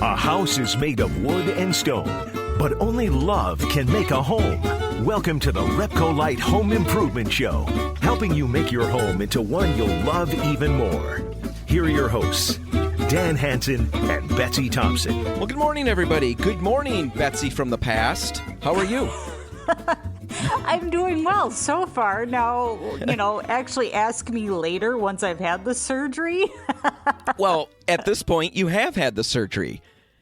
A house is made of wood and stone, but only love can make a home. Welcome to the RepcoLite Home Improvement Show, helping you make your home into one you'll love even more. Here are your hosts, Dan Hansen and Betsy Thompson. Well, good morning, everybody. Good morning, Betsy from the past. How are you? I'm doing well so far. Now, actually ask me later once I've had the surgery. Well, at this point, you have had the surgery.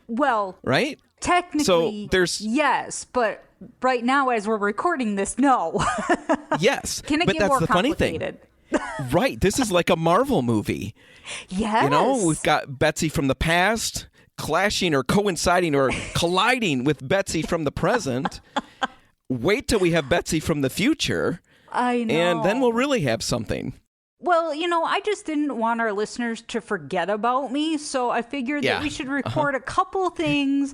Well, right? Technically, yes, but right now as we're recording this, no. Yes, Can it but get that's more the funny complicated? thing. Right, this is like a Marvel movie. Yes. We've got Betsy from the past clashing or coinciding or colliding with Betsy from the present. Wait till we have Betsy from the future. I know. And then we'll really have something. Well, I just didn't want our listeners to forget about me, so I figured that we should record a couple things,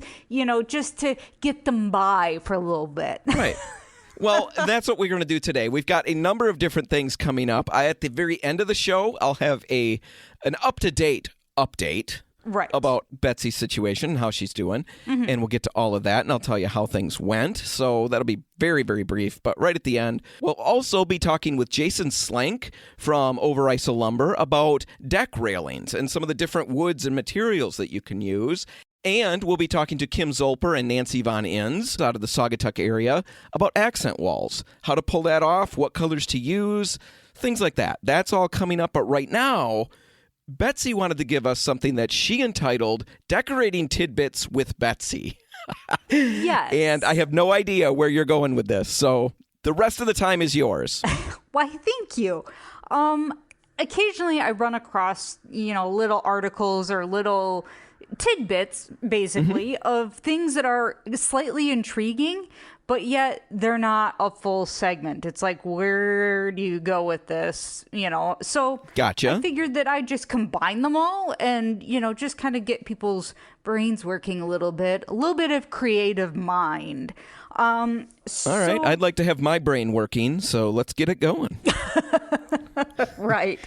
just to get them by for a little bit. Right. Well, that's what we're going to do today. We've got a number of different things coming up. At the very end of the show, I'll have an up-to-date update. Right. About Betsy's situation and how she's doing. Mm-hmm. And we'll get to all of that, and I'll tell you how things went. So that'll be very, very brief. But right at the end, we'll also be talking with Jason Slenk from Overisel Lumber about deck railings and some of the different woods and materials that you can use. And we'll be talking to Kim Zolper and Nancy Von Inns out of the Saugatuck area about accent walls, how to pull that off, what colors to use, things like that. That's all coming up. But right now, Betsy wanted to give us something that she entitled Decorating Tidbits with Betsy. Yes. And I have no idea where you're going with this, so the rest of the time is yours. Why, thank you. Occasionally I run across, little articles or little tidbits, basically, of things that are slightly intriguing, but yet they're not a full segment. It's like, where do you go with this? So Gotcha. I figured that I'd just combine them all and, just kind of get people's brains working a little bit of creative mind. All right. I'd like to have my brain working, so let's get it going. Right.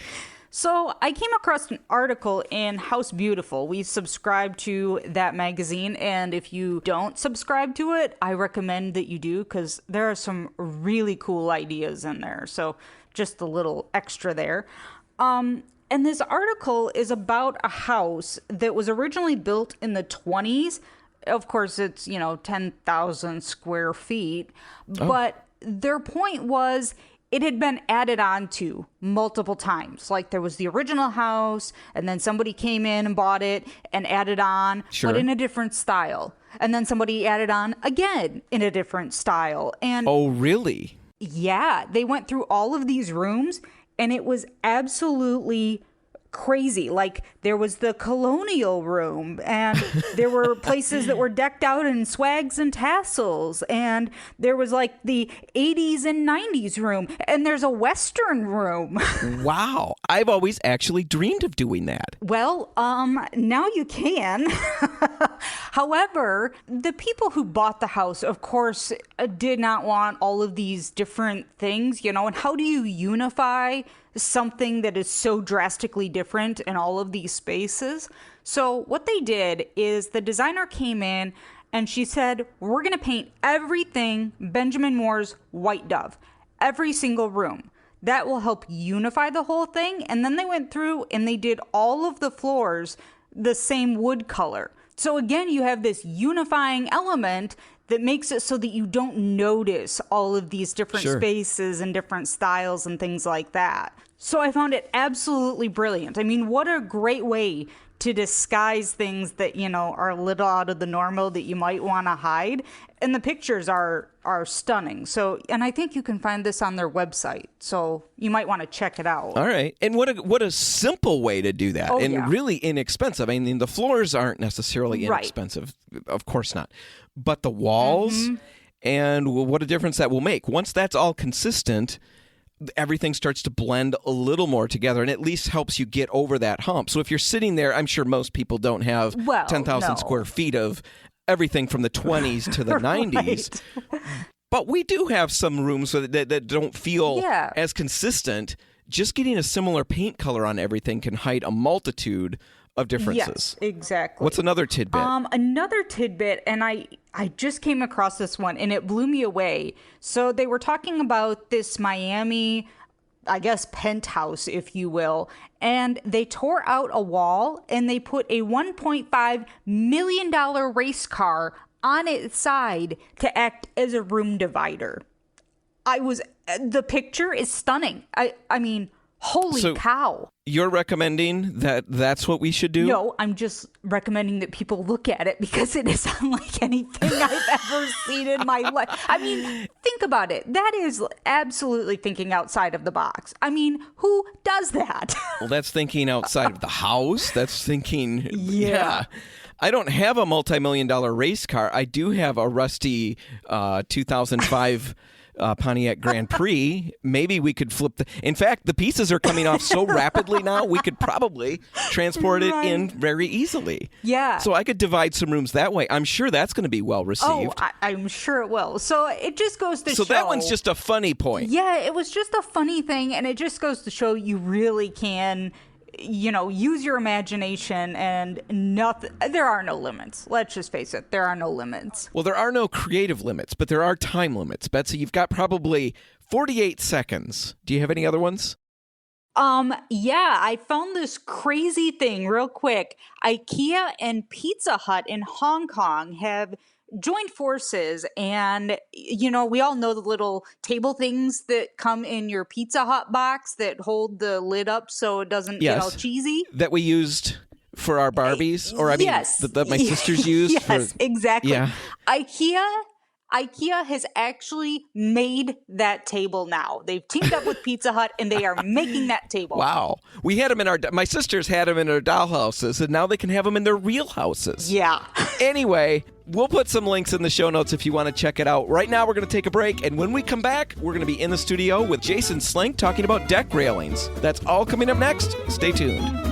So I came across an article in House Beautiful. We subscribe to that magazine, and if you don't subscribe to it, I recommend that you do because there are some really cool ideas in there. So just a little extra there. And this article is about a house that was originally built in the 20s. Of course, it's, 10,000 square feet. Oh. But their point was, it had been added on to multiple times. Like there was the original house, and then somebody came in and bought it and added on, but in a different style. And then somebody added on again in a different style. And oh, really? Yeah, they went through all of these rooms, and it was absolutely crazy. Like there was the colonial room, and there were places that were decked out in swags and tassels, and there was like the 80s and 90s room, and there's a Western room. Wow. I've always actually dreamed of doing that. Well, now you can. However, the people who bought the house, of course, did not want all of these different things, and how do you unify something that is so drastically different in all of these spaces? So what they did is the designer came in and she said, we're going to paint everything Benjamin Moore's White Dove, every single room. That will help unify the whole thing. And then they went through and they did all of the floors the same wood color. So again, you have this unifying element that makes it so that you don't notice all of these different spaces and different styles and things like that. So I found it absolutely brilliant. I mean, what a great way to disguise things that, are a little out of the normal that you might want to hide. And the pictures are stunning. So, and I think you can find this on their website. So you might want to check it out. All right. And what a simple way to do that. Really inexpensive. I mean, the floors aren't necessarily inexpensive. Right. Of course not. But the walls and what a difference that will make. Once that's all consistent, everything starts to blend a little more together and at least helps you get over that hump. So if you're sitting there, I'm sure most people don't have 10,000 square feet of everything from the 20s to the 90s. But we do have some rooms that don't feel as consistent. Just getting a similar paint color on everything can hide a multitude of differences. Yes, exactly. What's another tidbit? Another tidbit, and I just came across this one, and it blew me away. So they were talking about this Miami, I guess, penthouse, if you will, and they tore out a wall, and they put a $1.5 million race car on its side to act as a room divider. The picture is stunning. I mean, holy cow. You're recommending that that's what we should do? No, I'm just recommending that people look at it because it is unlike anything I've ever seen in my life. I mean, think about it. That is absolutely thinking outside of the box. I mean, who does that? Well, that's thinking outside of the house. That's thinking, yeah. I don't have a multi-million-dollar race car. I do have a rusty 2005 Pontiac Grand Prix. Maybe we could flip in fact, the pieces are coming off so rapidly now, we could probably transport it in very easily. Yeah. So I could divide some rooms that way. I'm sure that's going to be well received. Oh, I'm sure it will. So it just goes to show. So that one's just a funny point. Yeah, it was just a funny thing, and it just goes to show you really can, use your imagination, and there are no limits. Let's just face it. There are no limits. Well, there are no creative limits, but there are time limits. Betsy, you've got probably 48 seconds. Do you have any other ones? Yeah, I found this crazy thing real quick. IKEA and Pizza Hut in Hong Kong have joined forces, and we all know the little table things that come in your Pizza Hut box that hold the lid up so it doesn't get all cheesy, that we used for our Barbies, or I mean that my sisters used. Yes, exactly. Yeah. IKEA has actually made that table now. They've teamed up with Pizza Hut, and they are making that table. Wow. We had them my sisters had them in their dollhouses, and now they can have them in their real houses. Yeah. Anyway, we'll put some links in the show notes if you want to check it out. Right now, we're going to take a break, and when we come back, we're going to be in the studio with Jason Slenk talking about deck railings. That's all coming up next. Stay tuned.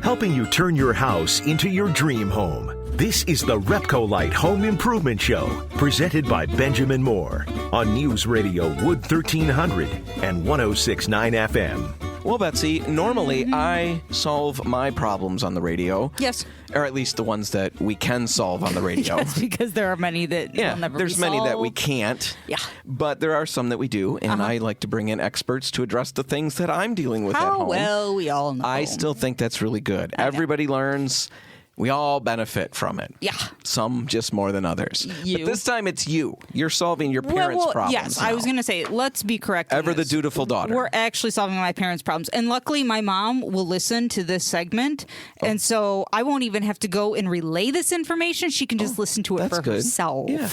Helping you turn your house into your dream home. This is the RepcoLite Home Improvement Show, presented by Benjamin Moore on News Radio Wood 1300 and 106.9 FM. Well, Betsy, normally I solve my problems on the radio. Yes. Or at least the ones that we can solve on the radio. Yes, because there are many that will never there's be many solved. that we can't. Yeah. But there are some that we do, and I like to bring in experts to address the things that I'm dealing with at home. Well, we all know. I still think that's really good. Everybody learns. We all benefit from it. Yeah. Some just more than others. You. But this time it's you. You're solving your parents' problems. Yes, now. I was going to say, let's be correct. Ever the dutiful daughter. We're actually solving my parents' problems. And luckily, my mom will listen to this segment. And so I won't even have to go and relay this information. She can just listen to it for herself. Yeah.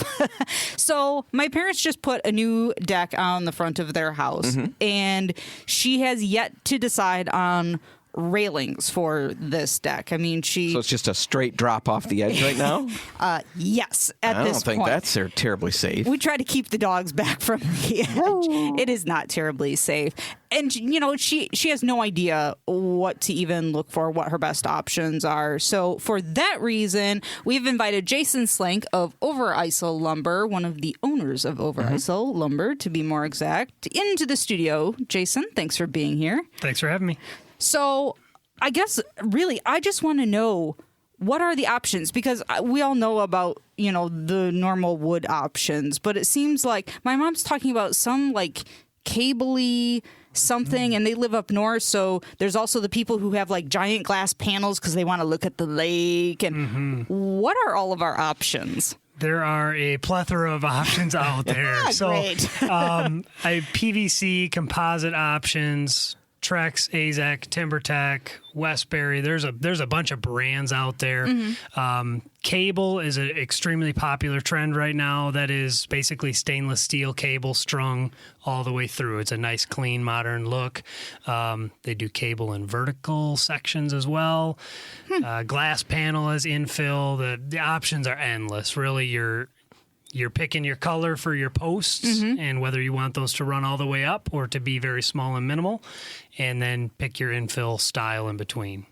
So my parents just put a new deck on the front of their house. And she has yet to decide on railings for this deck. I mean, So it's just a straight drop off the edge right now? Yes, at I this don't think point. that's terribly safe. We try to keep the dogs back from the edge. It is not terribly safe. And, she has no idea what to even look for, what her best options are. So for that reason, we've invited Jason Slenk of Overisel Lumber, one of the owners of Overisel Lumber, to be more exact, into the studio. Jason, thanks for being here. Thanks for having me. So I guess, really, I just want to know, what are the options? Because we all know about, the normal wood options, but it seems like my mom's talking about some like cable-y something, and they live up north, so there's also the people who have like giant glass panels because they want to look at the lake. And what are all of our options? There are a plethora of options out there. Great. I PVC composite options, Trex, AZEK, TimberTech, Westbury. There's a bunch of brands out there. Cable is an extremely popular trend right now. That is basically stainless steel cable strung all the way through. It's a nice, clean, modern look. They do cable in vertical sections as well. Glass panel as infill. The options are endless. Really, you're picking your color for your posts and whether you want those to run all the way up or to be very small and minimal, and then pick your infill style in between.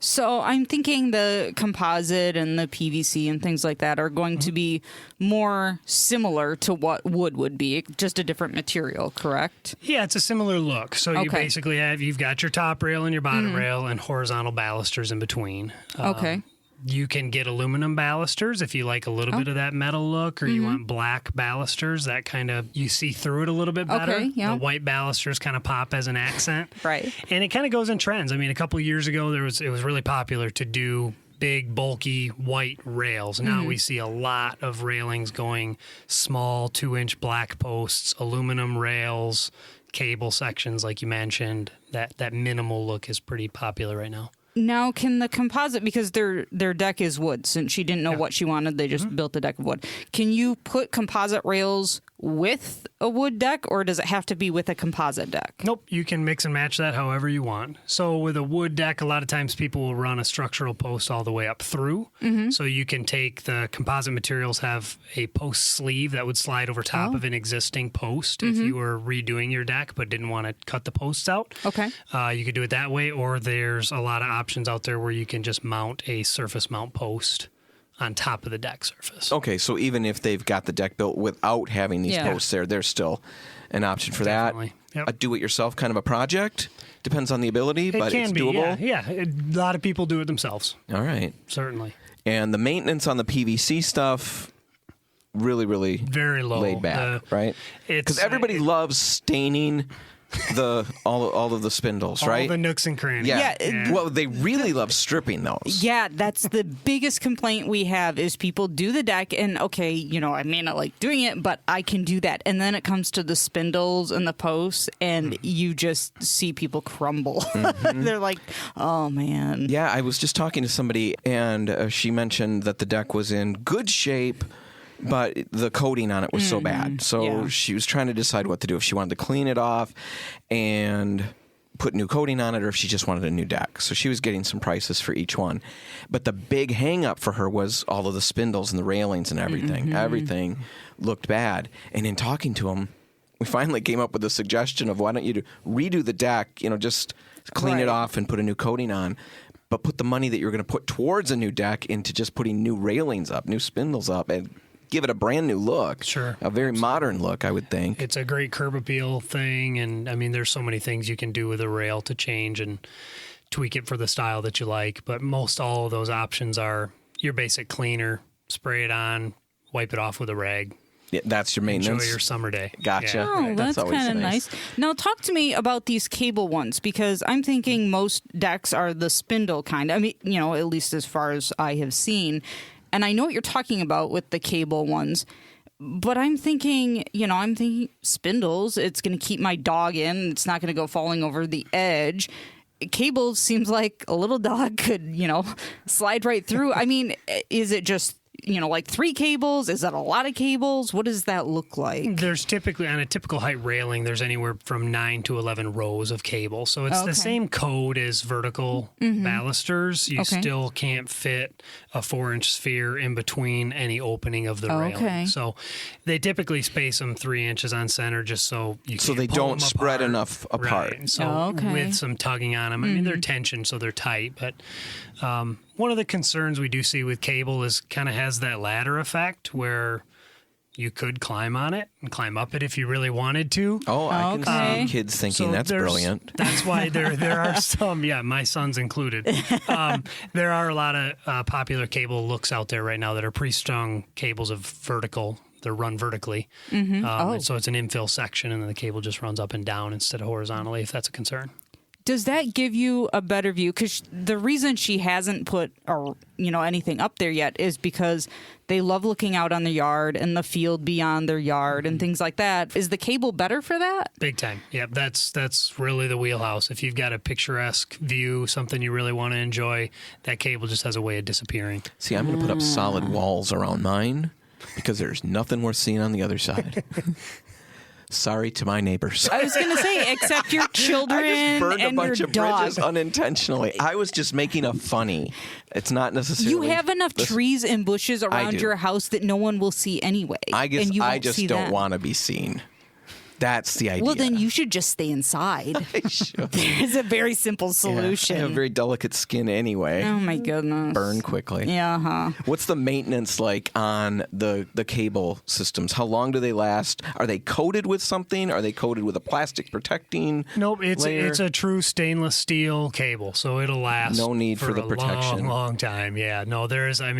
So I'm thinking the composite and the PVC and things like that are going to be more similar to what wood would be, just a different material, correct? Yeah, it's a similar look. So you basically you've got your top rail and your bottom rail and horizontal balusters in between. Okay. You can get aluminum balusters if you like a little bit of that metal look, or you want black balusters. That kind of, you see through it a little bit better. Okay, yeah. The white balusters kind of pop as an accent. Right. And it kind of goes in trends. I mean, a couple years ago, it was really popular to do big, bulky white rails. Now we see a lot of railings going small 2-inch black posts, aluminum rails, cable sections like you mentioned. That minimal look is pretty popular right now. Now, can the composite, because their deck is wood, since she didn't know what she wanted, they just built a deck of wood. Can you put composite rails with a wood deck, or does it have to be with a composite deck? Nope, you can mix and match that however you want. So with a wood deck, a lot of times people will run a structural post all the way up through. So you can take the composite materials, have a post sleeve that would slide over top of an existing post if you were redoing your deck but didn't want to cut the posts out. Okay. You could do it that way, or there's a lot of options out there where you can just mount a surface mount post on top of the deck surface. Okay, so even if they've got the deck built without having these posts there, there's still an option for Definitely. that. Yep. A do-it-yourself kind of a project. Depends on the ability, but can it's be, doable. Yeah. A lot of people do it themselves. All right. Certainly. And the maintenance on the PVC stuff, really, really very low, laid back, right? Because everybody loves staining all of the spindles, right? All the nooks and crannies. Yeah. Well, they really love stripping those. Yeah, that's the biggest complaint we have is people do the deck and, okay, I may not like doing it, but I can do that. And then it comes to the spindles and the posts and you just see people crumble. They're like, oh, man. Yeah, I was just talking to somebody and she mentioned that the deck was in good shape, but the coating on it was so bad. So she was trying to decide what to do, if she wanted to clean it off and put new coating on it, or if she just wanted a new deck. So she was getting some prices for each one. But the big hang up for her was all of the spindles and the railings and everything. Everything looked bad. And in talking to him, we finally came up with a suggestion of why don't you redo the deck, just clean it off and put a new coating on. But put the money that you're going to put towards a new deck into just putting new railings up, new spindles up, and give it a brand new look. Sure. A very modern look, I would think. It's a great curb appeal thing, and I mean, there's so many things you can do with a rail to change and tweak it for the style that you like, but most all of those options are your basic cleaner, spray it on, wipe it off with a rag. Yeah, that's your maintenance. Enjoy your summer day. Gotcha. Yeah. Oh, that's always kind of nice. Now, talk to me about these cable ones, because I'm thinking most decks are the spindle kind. I mean, at least as far as I have seen. And I know what you're talking about with the cable ones, but I'm thinking spindles, it's going to keep my dog in. It's not going to go falling over the edge. Cable seems like a little dog could, slide right through. I mean, is it just, like 3 cables? Is that a lot of cables? What does that look like? There's typically, on a typical height railing, there's anywhere from 9 to 11 rows of cable. So it's the same code as vertical balusters. You still can't fit a 4-inch sphere in between any opening of the railing. So they typically space them 3 inches on center just so you can they don't spread enough apart. Right. So with some tugging on them. I mean, they're tensioned, so they're tight, but one of the concerns we do see with cable is kind of has that ladder effect where you could climb on it and climb up it if you really wanted to. Oh, I can see kids thinking that's brilliant. That's why there are some, my son's included. There are a lot of popular cable looks out there right now that are pre-strung cables of vertical. They're run vertically. So it's an infill section and then the cable just runs up and down instead of horizontally, if that's a concern. Does that give you a better view? Because the reason she hasn't put anything up there yet is because they love looking out on the yard and the field beyond their yard and things like that. Is the cable better for that? Big time. Yeah, that's really the wheelhouse. If you've got a picturesque view, something you really want to enjoy, that cable just has a way of disappearing. See, I'm going to put up solid walls around mine because there's nothing worth seeing on the other side. Sorry to my neighbors. I was going to say, except your children I just burned and a bunch your of dog. bridges unintentionally. I was just making a funny. It's not necessarily. You have enough trees and bushes around your house that no one will see anyway. I guess and you I won't just see don't that. want to be seen. That's the idea. Well, then you should just stay inside. There's a very simple solution. I have very delicate skin anyway. Oh my goodness. Burn quickly. Yeah, huh? What's the maintenance like on the cable systems? How long do they last? Are they coated with something? Are they coated with a plastic protecting Nope, layer? it's a true stainless steel cable, so it'll last. No need for the protection. Long time. Yeah, no,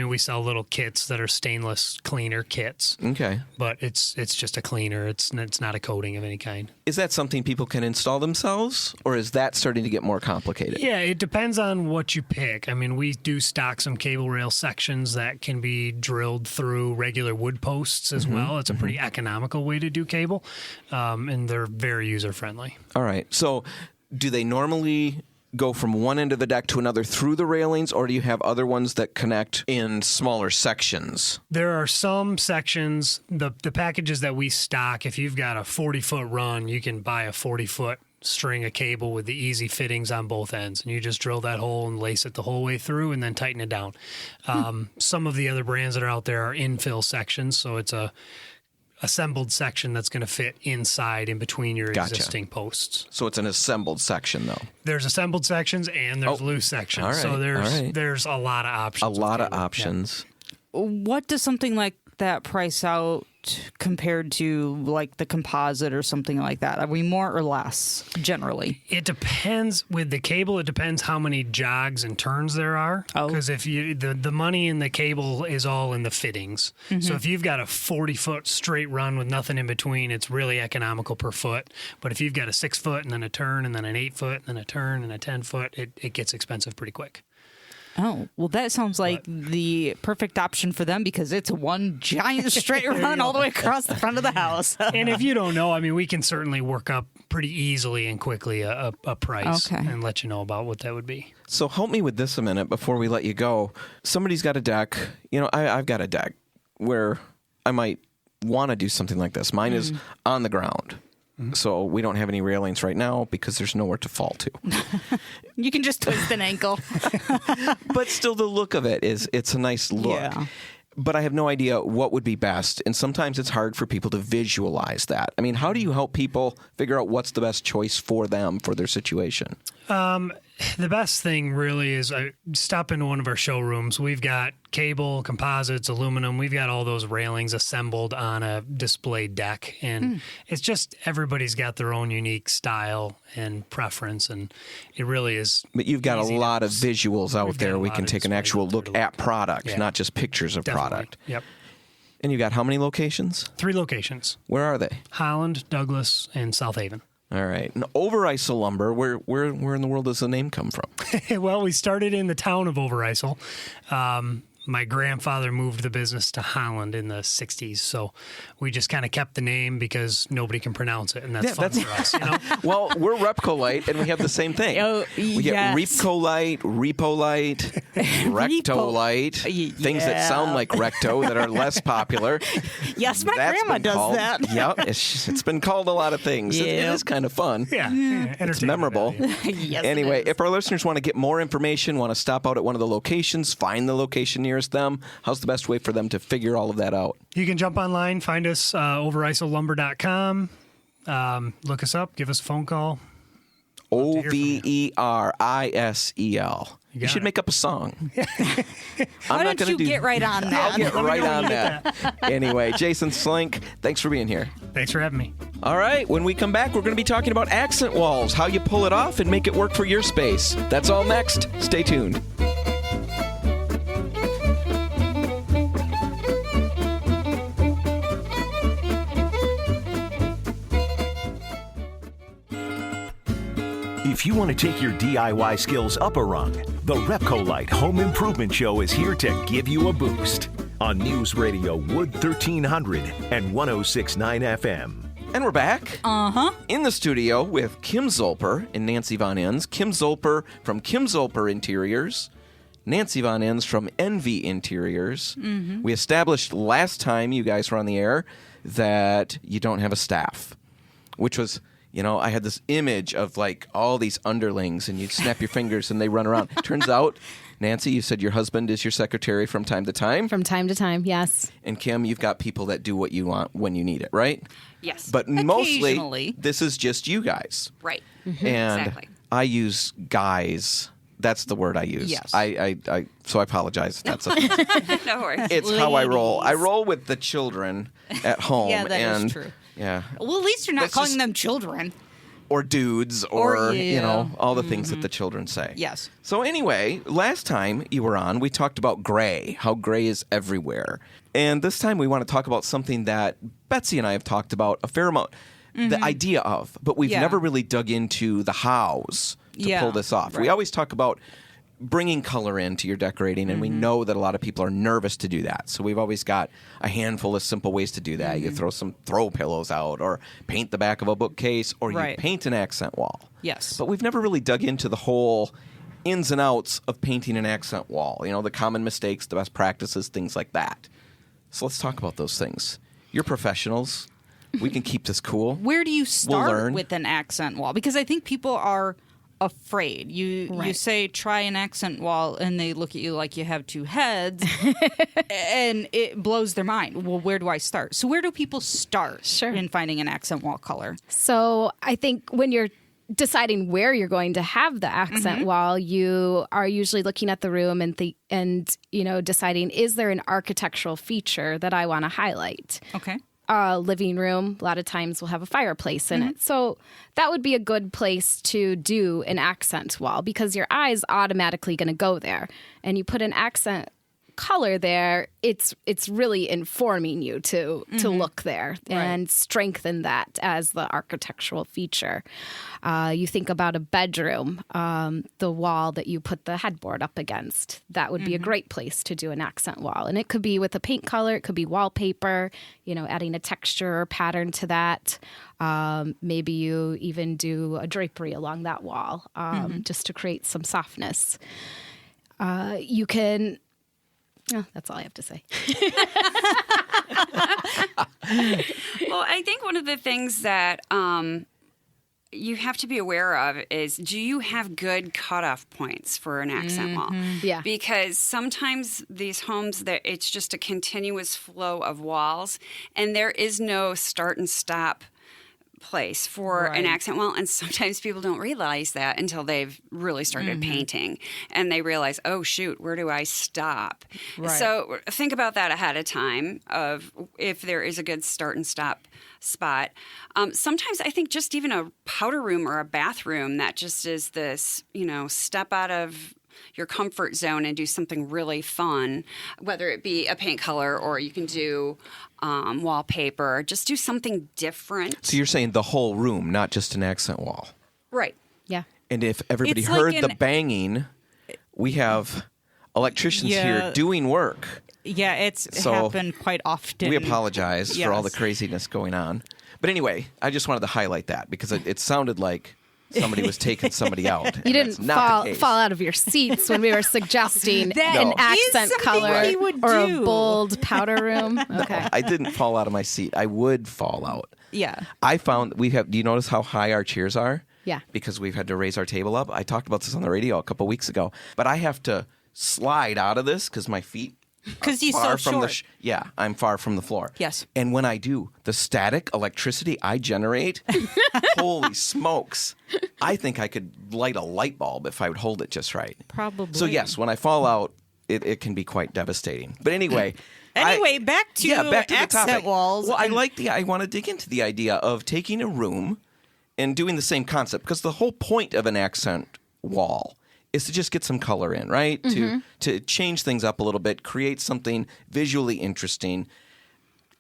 we sell little kits that are stainless cleaner kits. Okay. But it's just a cleaner. It's not a coating of any kind. Is that something people can install themselves, or is that starting to get more complicated? Yeah, it depends on what you pick. I mean, we do stock some cable rail sections that can be drilled through regular wood posts as well. It's a pretty economical way to do cable, and they're very user-friendly. All right. So do they normally go from one end of the deck to another through the railings, or do you have other ones that connect in smaller sections? There are some sections, the packages that we stock, if you've got a 40-foot run, you can buy a 40-foot string of cable with the easy fittings on both ends, and you just drill that hole and lace it the whole way through and then tighten it down. Some of the other brands that are out there are infill sections, so it's a assembled section that's going to fit inside in between your existing posts. So it's an assembled section, though. There's assembled sections and there's loose sections. All right, So there's a lot of options. A lot of options. Yeah. What does something like that price out compared to like the composite or something like that? Are we more or less generally? It depends with the cable. It depends how many jogs and turns there are. Because if you the money in the cable is all in the fittings. So if you've got a 40-foot straight run with nothing in between, it's really economical per foot. But if you've got a 6-foot and then a turn and then an 8-foot and then a turn and a 10-foot, it gets expensive pretty quick. Oh, well, that sounds like the perfect option for them because it's one giant straight run all the way across the front of the house. And if you don't know, I mean, we can certainly work up pretty easily and quickly a price and let you know about what that would be. So help me with this a minute before we let you go. Somebody's got a deck. You know, I've got a deck where I might want to do something like this. Mine is on the ground. So we don't have any railings right now because there's nowhere to fall to. You can just twist an ankle. But still the look of it it's a nice look. Yeah. But I have no idea what would be best. And sometimes it's hard for people to visualize that. I mean, how do you help people figure out what's the best choice for them, for their situation? The best thing really is stop into one of our showrooms. We've got cable, composites, aluminum. We've got all those railings assembled on a display deck. And it's just everybody's got their own unique style and preference. And it really is. But you've got a lot of visuals out there. We can take an actual look at product, not just pictures of product. Yep. And you got how many locations? 3 locations. Where are they? Holland, Douglas, and South Haven. All right. And Overisel Lumber, where in the world does the name come from? Well, we started in the town of Overisel. My grandfather moved the business to Holland in the 60s, so we just kind of kept the name because nobody can pronounce it, and that's fun for us. You know? Well, we're RepcoLite, and we have the same thing. We get RepcoLite, RepoLite, RectoLite, things that sound like Recto that are less popular. Yes, my grandma does that. Yeah, it's been called a lot of things. It is kind of fun. Yeah. It's memorable. Yes, anyway, if our listeners want to get more information, want to stop out at one of the locations, find the location nearest them, how's the best way for them to figure all of that out? You can jump online, find us, overisellumber.com, look us up, give us a phone call. Overisel. You should make up a song. Why don't you get right on that? I'll get right on that. Anyway, Jason Slenk, thanks for being here. Thanks for having me. All right, when we come back, we're going to be talking about accent walls, how you pull it off and make it work for your space. That's all next. Stay tuned. If you want to take your DIY skills up a rung, the RepcoLite Home Improvement Show is here to give you a boost on News Radio Wood 1300 and 106.9 FM. And we're back. In the studio with Kim Zolper and Nancy Von Enns. Kim Zolper from Kim Zolper Interiors. Nancy Von Enns from Envy Interiors. We established last time you guys were on the air that you don't have a staff, which was... You know, I had this image of like all these underlings and you'd snap your fingers and they run around. Turns out Nancy, you said your husband is your secretary from time to time. From time to time, yes. And Kim, you've got people that do what you want when you need it, right? Yes. But mostly, Occasionally. this is just you guys. Right. And Exactly. I use guys. That's the word I use. Yes. So I apologize. That's a, No worries. it's how I roll. I roll with the children at home. Yeah, that is and, true. Yeah. Well, at least you're not That's calling just- them children. Or dudes, or, yeah. all the things that the children say. Yes. So anyway, last time you were on, we talked about gray, how gray is everywhere. And this time we want to talk about something that Betsy and I have talked about a fair amount, the idea of, but we've Yeah. never really dug into the hows to Yeah, pull this off. We right. always talk about bringing color into your decorating, and we know that a lot of people are nervous to do that. So we've always got a handful of simple ways to do that. You throw some throw pillows out, or paint the back of a bookcase, or you Right. paint an accent wall. Yes. But we've never really dug into the whole ins and outs of painting an accent wall. The common mistakes, the best practices, things like that. So let's talk about those things. You're professionals. We can keep this cool. Where do you start learn. with an accent wall? Because I think people are afraid. You Right. say try an accent wall, and they look at you like you have two heads, and it blows their mind. Well, where do I start? So where do people start Sure. in finding an accent wall color? So I think when you're deciding where you're going to have the accent wall, you are usually looking at the room and deciding, is there an architectural feature that I want to highlight? Okay. Living room, a lot of times will have a fireplace in it. So that would be a good place to do an accent wall, because your eye's automatically going to go there. And you put an accent color there, it's really informing you to look there and strengthen that as the architectural feature. You think about a bedroom, the wall that you put the headboard up against. That would be a great place to do an accent wall. And it could be with a paint color, it could be wallpaper, adding a texture or pattern to that. Maybe you even do a drapery along that wall just to create some softness. You can... Oh, that's all I have to say. Well, I think one of the things that you have to be aware of is, do you have good cutoff points for an accent wall? Yeah. Because sometimes these homes, it's just a continuous flow of walls, and there is no start and stop place for an accent wall, and sometimes people don't realize that until they've really started painting, and they realize, oh shoot, where do I stop? Right. So think about that ahead of time, of if there is a good start and stop spot. Sometimes I think just even a powder room or a bathroom, that just is this, step out of your comfort zone and do something really fun, whether it be a paint color or you can do wallpaper. Just do something different. So you're saying the whole room, not just an accent wall. Right. Yeah. And if everybody It's heard like the banging, we have electricians here Yeah. doing work. Yeah, it's So, happened quite often. We apologize for all the Yes. craziness going on. But anyway, I just wanted to highlight that because it sounded like somebody was taking somebody out. You didn't fall out of your seats when we were suggesting That an is accent something color we would or do. a bold powder room. Okay. I didn't fall out of my seat. I would fall out. Yeah. I found do you notice how high our chairs are? Yeah. Because we've had to raise our table up. I talked about this on the radio a couple weeks ago, but I have to slide out of this because my feet Because he's far so from short. I'm far from the floor. Yes. And when I do, the static electricity I generate, holy smokes. I think I could light a light bulb if I would hold it just right. Probably. So yes, when I fall out, it can be quite devastating. But anyway. Anyway, back to the accent topic. walls. Well, and- I want to dig into the idea of taking a room and doing the same concept, because the whole point of an accent wall is to just get some color in, right? To change things up a little bit, create something visually interesting.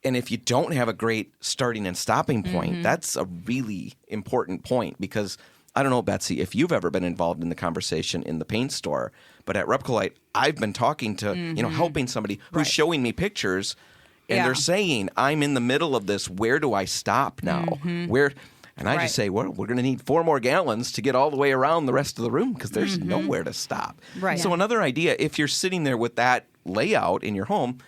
And if you don't have a great starting and stopping point, that's a really important point, because I don't know, Betsy, if you've ever been involved in the conversation in the paint store, but at RepcoLite, I've been talking to, helping somebody who's showing me pictures, and Yeah. they're saying, I'm in the middle of this. Where do I stop now? Where? And I Right. just say, well, we're going to need 4 more gallons to get all the way around the rest of the room, because there's nowhere to stop. Right. So another idea, if you're sitting there with that layout in your home,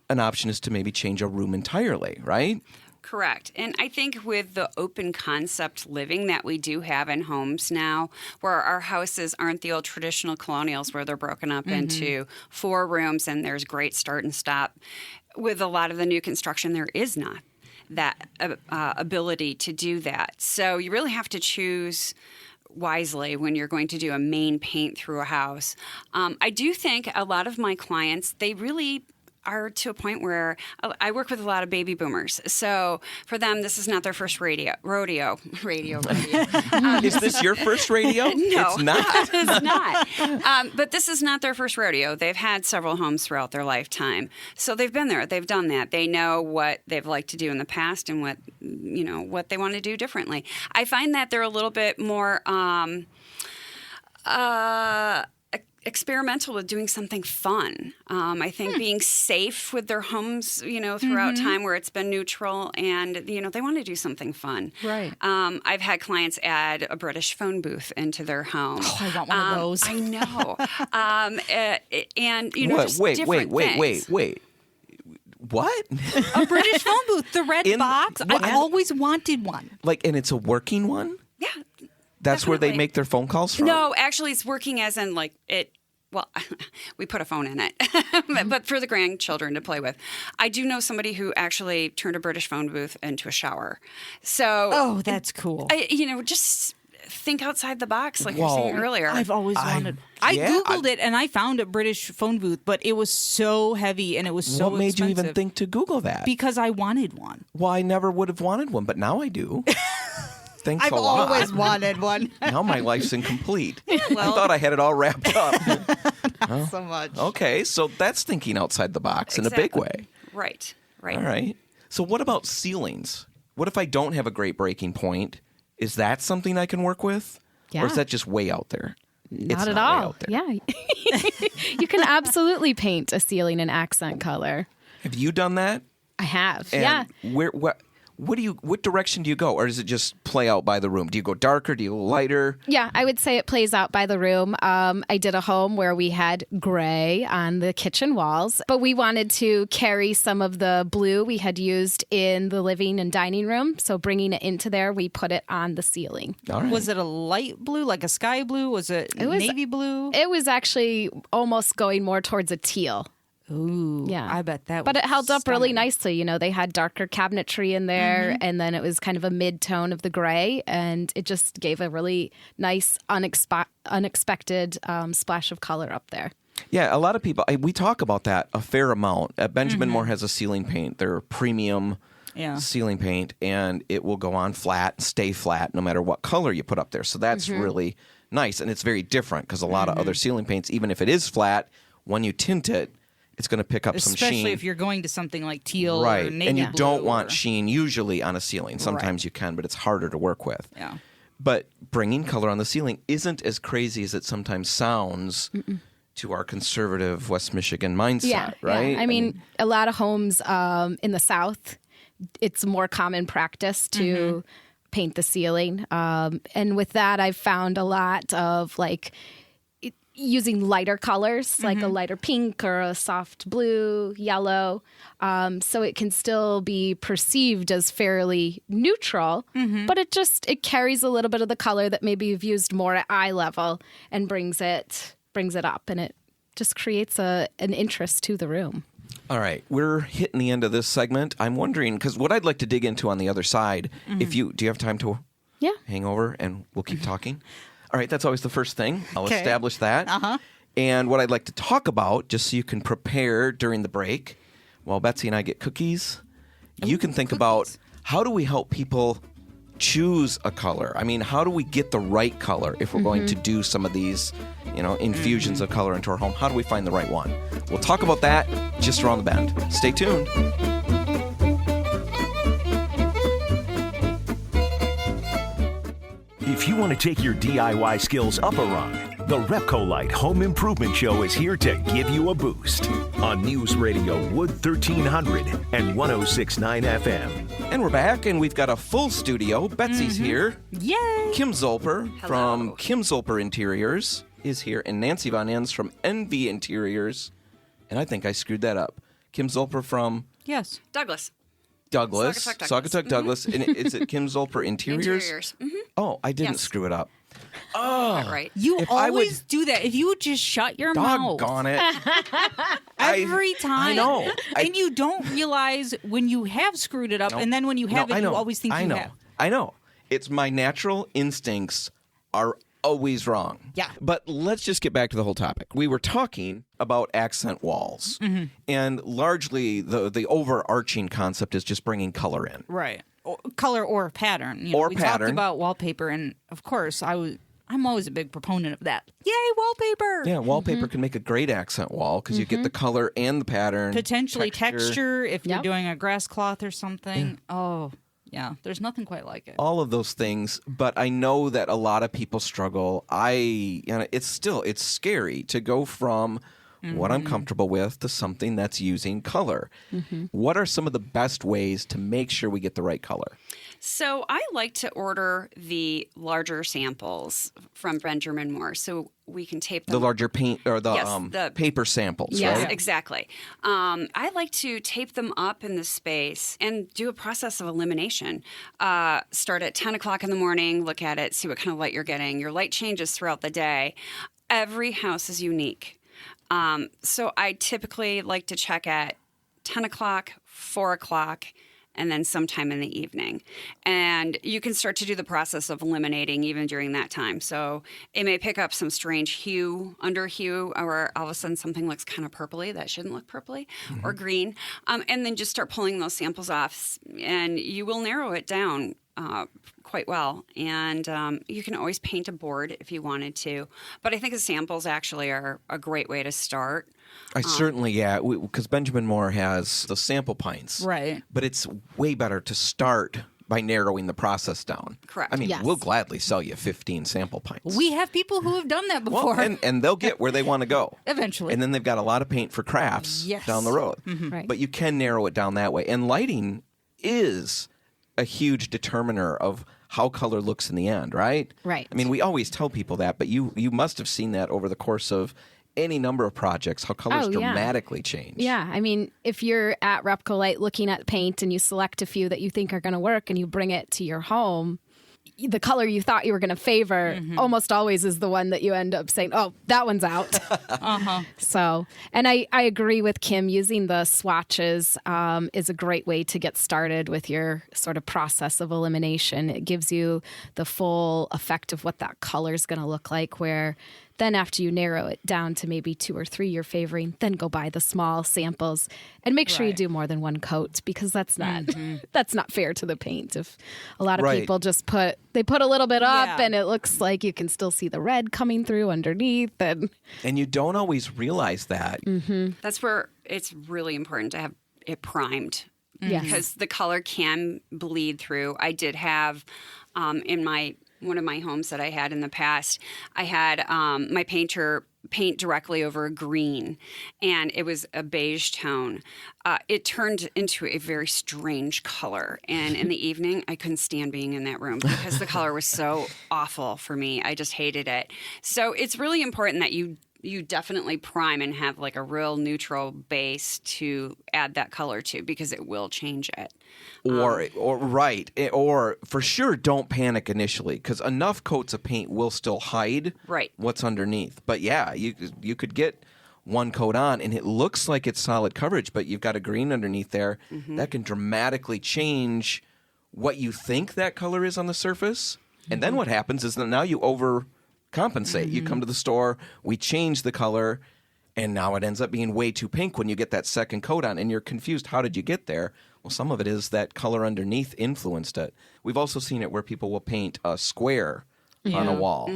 an option is to maybe change a room entirely, right? Correct. And I think with the open concept living that we do have in homes now, where our houses aren't the old traditional colonials where they're broken up into 4 rooms and there's great start and stop, with a lot of the new construction, there is not that ability to do that. So you really have to choose wisely when you're going to do a main paint through a house. I do think a lot of my clients, they really are to a point where I work with a lot of baby boomers. So for them, this is not their first rodeo. Is this your first rodeo? No, It's not. it's not. But this is not their first rodeo. They've had several homes throughout their lifetime. So they've been there. They've done that. They know what they've liked to do in the past and what they want to do differently. I find that they're a little bit more experimental with doing something fun. I think being safe with their homes, throughout time where it's been neutral, and they want to do something fun. Right. I've had clients add a British phone booth into their home. Oh, I want one of those. I know. And What? just Wait. different things. What? A British phone booth, the red In- box. what? I've always wanted one. And it's a working one? Yeah. That's where they Definitely. make their phone calls from? No, actually, it's working as in well, we put a phone in it, but for the grandchildren to play with. I do know somebody who actually turned a British phone booth into a shower. So, Oh, that's cool. just think outside the box, like Well, you were saying earlier. I've always wanted. I Googled it and I found a British phone booth, but it was so heavy and it was so What made you even expensive. think to Google that? Because I wanted one. Well, I never would have wanted one, but now I do. Thanks I've a lot. always wanted one. Now my life's incomplete. I thought I had it all wrapped up. So much. Okay, so that's thinking outside the box in a big Exactly. way. Right. All right. So what about ceilings? What if I don't have a great breaking point? Is that something I can work with? Or is Yeah. that just way out there? Not It's at way all. out there. Yeah. You can absolutely paint a ceiling an accent color. Have you done that? I have. And Yeah. what direction do you go? Or does it just play out by the room? Do you go darker? Do you go lighter? Yeah, I would say it plays out by the room. I did a home where we had gray on the kitchen walls, but we wanted to carry some of the blue we had used in the living and dining room. So bringing it into there, we put it on the ceiling. All right. Was it a light blue, like a sky blue? Was it, was- navy blue? It was actually almost going more towards a teal. Ooh, Yeah. I bet that But was it held up really stunning. nicely. They had darker cabinetry in there, and then it was kind of a mid-tone of the gray, and it just gave a really nice, unexpected splash of color up there. Yeah, a lot of people, we talk about that a fair amount. Benjamin Moore has a ceiling paint. They're premium Yeah. ceiling paint, and it will go on flat, stay flat, no matter what color you put up there. So that's really nice, and it's very different because a lot of other ceiling paints, even if it is flat, when you tint it, it's going to pick up some sheen. Especially if you're going to something like teal or Right, navy and you blue don't want or- sheen usually on a ceiling. Sometimes you can, but it's harder to work with. Yeah. But bringing color on the ceiling isn't as crazy as it sometimes sounds to our conservative West Michigan mindset, right? I mean, a lot of homes in the South, it's more common practice to paint the ceiling. And with that, I've found a lot of using lighter colors, like a lighter pink or a soft blue, yellow. So it can still be perceived as fairly neutral, but it carries a little bit of the color that maybe you've used more at eye level and brings it up, and it just creates an interest to the room. All right, we're hitting the end of this segment. I'm wondering, because what I'd like to dig into on the other side, do you have time to hang over and we'll keep talking? All right, that's always the first thing. I'll establish that. And what I'd like to talk about, just so you can prepare during the break, while Betsy and I get cookies, you can think about how do we help people choose a color? I mean, how do we get the right color if we're going to do some of these, infusions of color into our home? How do we find the right one? We'll talk about that just around the bend. Stay tuned. If you want to take your DIY skills up a rung, the RepcoLite Home Improvement Show is here to give you a boost on News Radio Wood 1300 and 106.9 FM. And we're back, and we've got a full studio. Betsy's here. Yay! Kim Zolper from Kim Zolper Interiors is here, and Nancy Von Enns from NV Interiors. And I think I screwed that up. Kim Zolper from Yes. Douglas. Douglas. Saugatuck Douglas. And is it Kim Zolper Interiors? Interiors. Oh, I didn't Yes. screw it up. Got it right. You If I would- always do that. If you would just shut your mouth Doggone it. every time. I know. And you don't realize when you have screwed it up, and then when you have I it, know. you always think I you know. have. I know. It's my natural instincts are always wrong. Yeah. But let's just get back to the whole topic. We were talking about accent walls. And largely the overarching concept is just bringing color in. Right. Color or pattern. You know, Or we pattern. talked about wallpaper, and of course, I'm always a big proponent of that. Yay, wallpaper! Yeah, wallpaper can make a great accent wall because you get the color and the pattern. Potentially texture if you're Yep. doing a grass cloth or something. Oh, yeah. There's nothing quite like it. All of those things, but I know that a lot of people struggle. It's scary to go from what I'm comfortable with to something that's using color. What are some of the best ways to make sure we get the right color? So I like to order the larger samples from Benjamin Moore so we can tape them. The larger paint or the, Yes, the- paper samples, Yes, right? exactly. I like to tape them up in the space and do a process of elimination. Start at 10 o'clock in the morning, look at it, see what kind of light you're getting. Your light changes throughout the day. Every house is unique. So I typically like to check at 10 o'clock, 4 o'clock, and then sometime in the evening. And you can start to do the process of eliminating even during that time. So it may pick up some strange hue, under hue, or all of a sudden something looks kind of purpley that shouldn't look purpley, or green. And then just start pulling those samples off, and you will narrow it down quite well. And you can always paint a board if you wanted to. But I think the samples actually are a great way to start. I certainly, because Benjamin Moore has the sample pints. Right. But it's way better to start by narrowing the process down. Correct. I mean, Yes. we'll gladly sell you 15 sample pints. We have people who have done that before. Well, and they'll get where they want to go. Eventually. And then they've got a lot of paint for crafts Yes. down the road. Right. But you can narrow it down that way. And lighting is a huge determiner of how color looks in the end, right? Right. I mean, we always tell people that, but you must have seen that over the course of any number of projects, how colors Oh, yeah. dramatically change. Yeah, I mean, if you're at RepcoLite looking at paint and you select a few that you think are going to work and you bring it to your home, the color you thought you were going to favor almost always is the one that you end up saying, oh, that one's out. So, and I agree with Kim, using the swatches is a great way to get started with your sort of process of elimination. It gives you the full effect of what that color is going to look like, where then after you narrow it down to maybe 2 or 3 you're favoring, then go buy the small samples and make sure you Right. do more than one coat, because that's not that's not fair to the paint. If a lot of Right. people just put a little bit up Yeah. and it looks like you can still see the red coming through underneath, and And you don't always realize that. That's where it's really important to have it primed. Yes. Because the color can bleed through. I did have in one of my homes that I had in the past, I had my painter paint directly over a green, and it was a beige tone. It turned into a very strange color, and in the evening, I couldn't stand being in that room because the color was so awful for me. I just hated it. So it's really important that you definitely prime and have like a real neutral base to add that color to, because it will change it. Or for sure, don't panic initially, because enough coats of paint will still hide Right. what's underneath. But yeah, you could get one coat on and it looks like it's solid coverage, but you've got a green underneath there. That can dramatically change what you think that color is on the surface. And then what happens is that now you overcompensate. You come to the store, we change the color, and now it ends up being way too pink when you get that second coat on, and you're confused. How did you get there? Well, some of it is that color underneath influenced it. We've also seen it where people will paint a square on a wall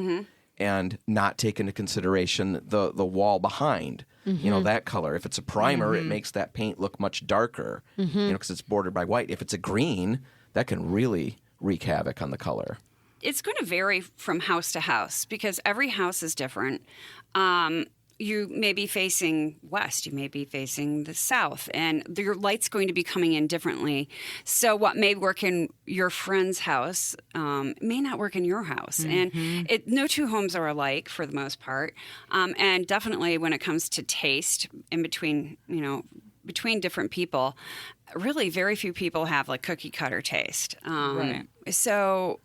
and not take into consideration the wall behind. You know, that color. If it's a primer, it makes that paint look much darker, you know, because it's bordered by white. If it's a green, that can really wreak havoc on the color. It's going to vary from house to house because every house is different. You may be facing west, you may be facing the south, and your light's going to be coming in differently. So what may work in your friend's house may not work in your house. And no two homes are alike for the most part. And definitely when it comes to taste, in between, between different people, really very few people have like cookie cutter taste. Right. So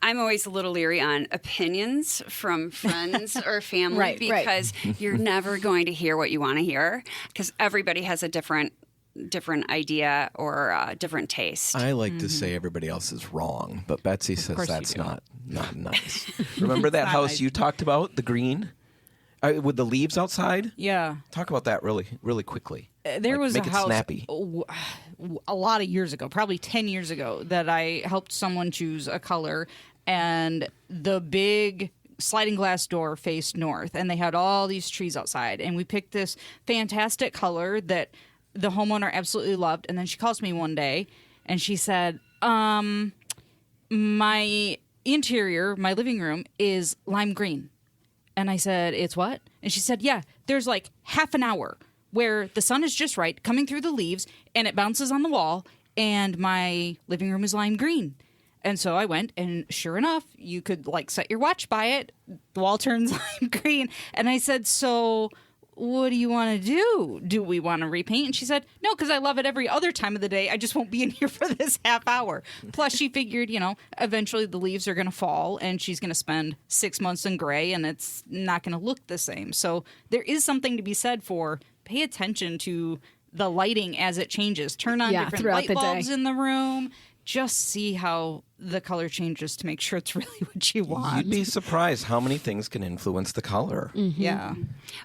I'm always a little leery on opinions from friends or family Right. because you're never going to hear what you want to hear because everybody has a different idea or different taste. I like to say everybody else is wrong, but Betsy says course you that's do. not nice. Remember that house nice. you talked about, the green, with the leaves outside? Yeah. Talk about that really quickly. There was make a it house snappy. a lot of years ago, probably 10 years ago, that I helped someone choose a color, and the big sliding glass door faced north, and they had all these trees outside, and we picked this fantastic color that the homeowner absolutely loved. And then she calls me one day and she said, my interior, my living room is lime green. And I said, it's what? And she said, yeah, there's like half an hour where the sun is just right coming through the leaves and it bounces on the wall and my living room is lime green. And so I went, and sure enough, you could like set your watch by it. The wall turns lime green. And I said, so what do you want to do? Do we want to repaint? And she said, no, because I love it every other time of the day. I just won't be in here for this half hour. Plus, she figured, eventually the leaves are going to fall and she's going to spend 6 months in gray and it's not going to look the same. So there is something to be said for pay attention to the lighting as it changes. Turn on different throughout light the bulbs day. in the room. Just see how the color changes to make sure it's really what you want. You'd be surprised how many things can influence the color. Yeah.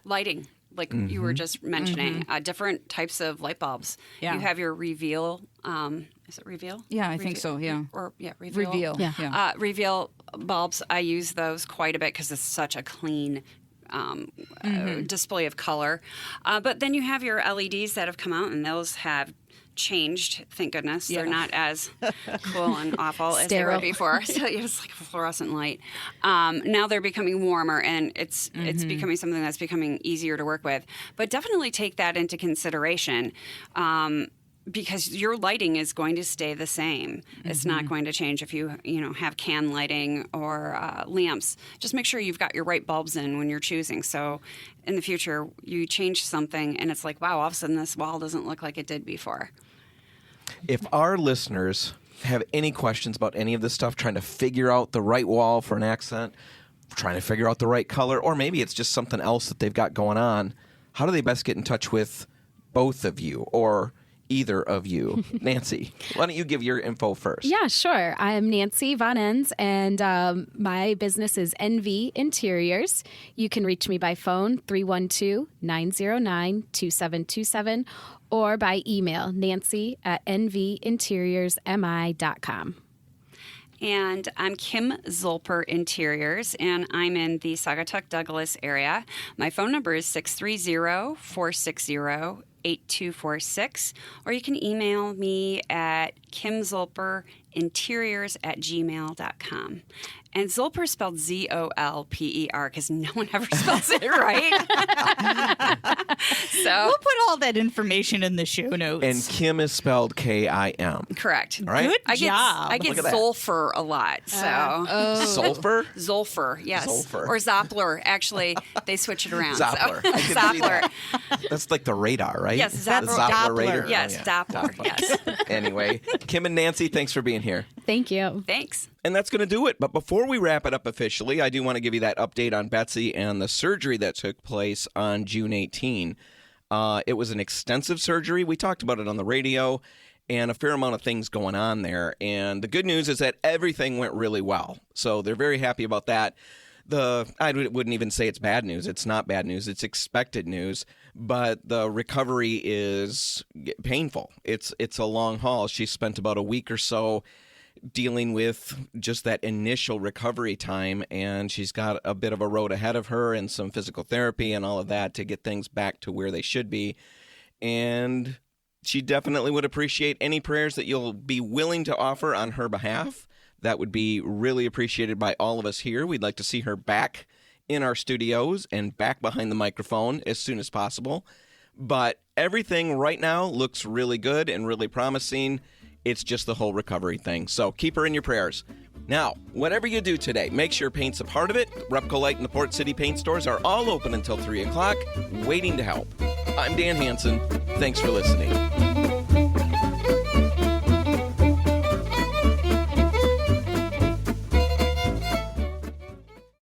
Lighting, like you were just mentioning, different types of light bulbs. Yeah. You have your reveal. Is it reveal? Yeah, I think so, yeah. Reveal. Reveal. Yeah. Reveal bulbs. I use those quite a bit because it's such a clean display of color. But then you have your LEDs that have come out, and those have changed. Thank goodness they're not as cool and awful as they were Sterile. before. So it's like a fluorescent light. Now they're becoming warmer, and it's becoming something that's becoming easier to work with. But definitely take that into consideration. Because your lighting is going to stay the same. It's not going to change if you have can lighting or lamps. Just make sure you've got your right bulbs in when you're choosing. So in the future, you change something and it's like, wow, all of a sudden this wall doesn't look like it did before. If our listeners have any questions about any of this stuff, trying to figure out the right wall for an accent, trying to figure out the right color, or maybe it's just something else that they've got going on, how do they best get in touch with both of you or either of you? Nancy, why don't you give your info first? Yeah, sure. I'm Nancy Von Enns, and my business is NV Interiors. You can reach me by phone, 312-909-2727, or by email, nancy@nvinteriorsmi.com. And I'm Kim Zolper Interiors, and I'm in the Saugatuck Douglas area. My phone number is 630-460-8246, or you can email me at kimzolperinteriors@gmail.com. And Zolper spelled Zolper because no one ever spells it right. So We'll put all that information in the show notes. And Kim is spelled Kim. correct. All right. Good I get job. Look at that. Zolfer a lot. So Sulfur? Zolfer, yes. Zolfer. Or Zoppler. Actually, they switch it around. Zoppler. So. I can see Zoppler. that. That's like the radar, right? Yes, The Zoppler. Zoppler radar. Yes, Oh, yeah. Doppler. Yes. Anyway, Kim and Nancy, thanks for being here. Thank you. Thanks. And that's going to do it. But before we wrap it up officially, I do want to give you that update on Betsy and the surgery that took place on June 18. It was an extensive surgery. We talked about it on the radio, and a fair amount of things going on there. And the good news is that everything went really well. So they're very happy about that. I wouldn't even say it's bad news. It's not bad news. It's expected news. But the recovery is painful. It's a long haul. She spent about a week or so dealing with just that initial recovery time, and she's got a bit of a road ahead of her and some physical therapy and all of that to get things back to where they should be. And she definitely would appreciate any prayers that you'll be willing to offer on her behalf. That would be really appreciated by all of us here. We'd like to see her back in our studios and back behind the microphone as soon as possible. But everything right now looks really good and really promising. It's just the whole recovery thing. So keep her in your prayers. Now, whatever you do today, make sure paint's a part of it. RepcoLite and the Port City paint stores are all open until 3 o'clock, waiting to help. I'm Dan Hansen. Thanks for listening.